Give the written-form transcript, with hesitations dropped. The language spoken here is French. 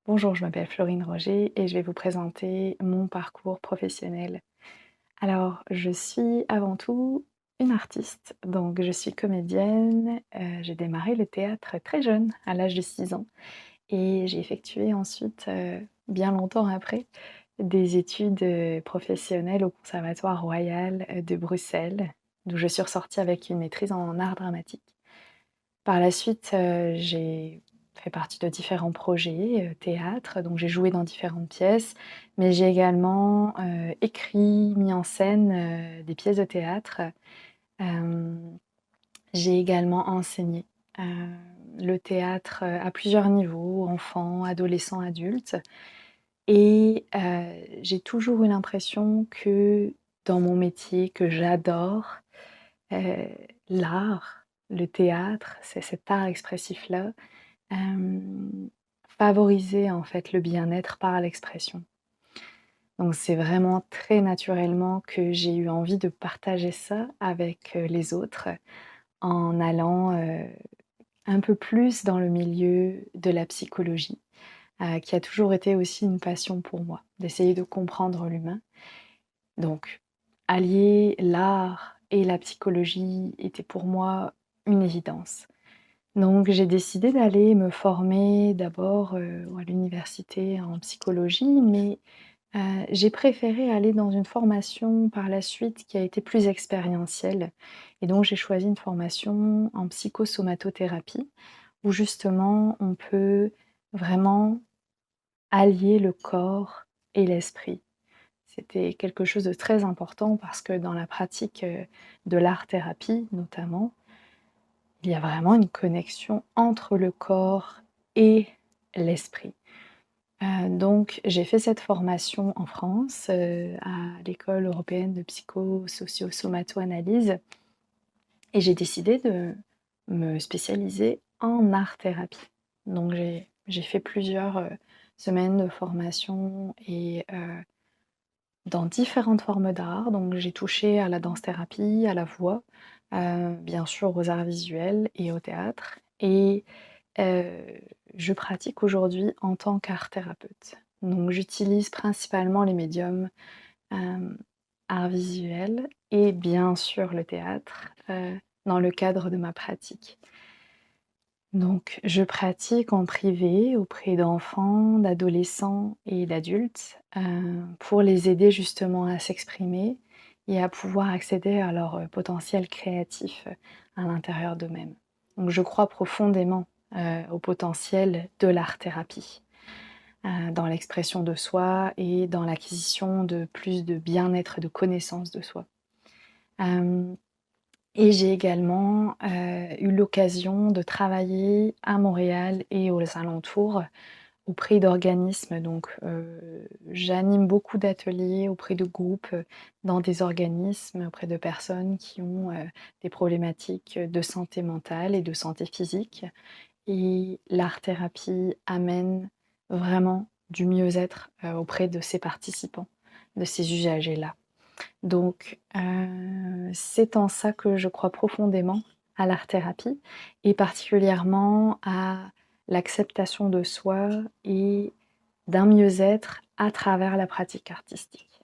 Bonjour, je m'appelle Florine Roger et je vais vous présenter mon parcours professionnel. Alors, je suis avant tout une artiste, donc je suis comédienne. J'ai démarré le théâtre très jeune, à l'âge de 6 ans, et j'ai effectué ensuite, bien longtemps après, des études professionnelles au Conservatoire royal de Bruxelles, d'où je suis ressortie avec une maîtrise en art dramatique. Par la suite, j'ai fait partie de différents projets, théâtre, donc j'ai joué dans différentes pièces, mais j'ai également, écrit, mis en scène, des pièces de théâtre. Hem, j'ai également enseigné, heu, le théâtre, à plusieurs niveaux, enfants, adolescents, adultes, et j'ai toujours eu l'impression que dans mon métier que j'adore, Heu, l'art, le théâtre, c'est cet art expressif-là, hem, favorisait en fait le bien-être par l'expression. Donc c'est vraiment très naturellement que j'ai eu envie de partager ça avec, les autres, en allant, un peu plus dans le milieu de la psychologie, qui a toujours été aussi une passion pour moi, d'essayer de comprendre l'humain. Donc allier l'art et la psychologie était pour moi une évidence. Donc j'ai décidé d'aller me former d'abord, à l'université en psychologie, mais j'ai préféré aller dans une formation par la suite qui a été plus expérientielle, et donc j'ai choisi une formation en psychosomatothérapie où justement on peut vraiment allier le corps et l'esprit. C'était quelque chose de très important parce que dans la pratique, de l'art-thérapie notamment, il y a vraiment une connexion entre le corps et l'esprit. Donc j'ai fait cette formation en France, à l'École européenne de psychosocio-somato-analyse, et j'ai décidé de me spécialiser en art-thérapie. Donc j'ai fait plusieurs, semaines de formation et dans différentes formes d'art. Donc j'ai touché à la danse-thérapie, à la voix, bien sûr aux arts visuels et au théâtre, et heu, je pratique aujourd'hui en tant qu'art thérapeute. Donc j'utilise principalement les médiums, hem, art visuel et bien sûr le théâtre, dans le cadre de ma pratique. Donc je pratique en privé auprès d'enfants, d'adolescents et d'adultes, pour les aider justement à s'exprimer et à pouvoir accéder à leur, potentiel créatif, à l'intérieur d'eux-mêmes. Donc je crois profondément, au potentiel de l'art-thérapie, dans l'expression de soi et dans l'acquisition de plus de bien-être et de connaissance de soi. Hem et j'ai également, eu l'occasion de travailler à Montréal et aux alentours auprès d'organismes. Donc j'anime beaucoup d'ateliers auprès de groupes, dans des organismes, auprès de personnes qui ont, des problématiques de santé mentale et de santé physique, et l'art-thérapie amène vraiment du mieux-être, auprès de ses participants, de ces usagers-là. Donc c'est en ça que je crois profondément à l'art-thérapie, et particulièrement à l'acceptation de soi et d'un mieux-être à travers la pratique artistique.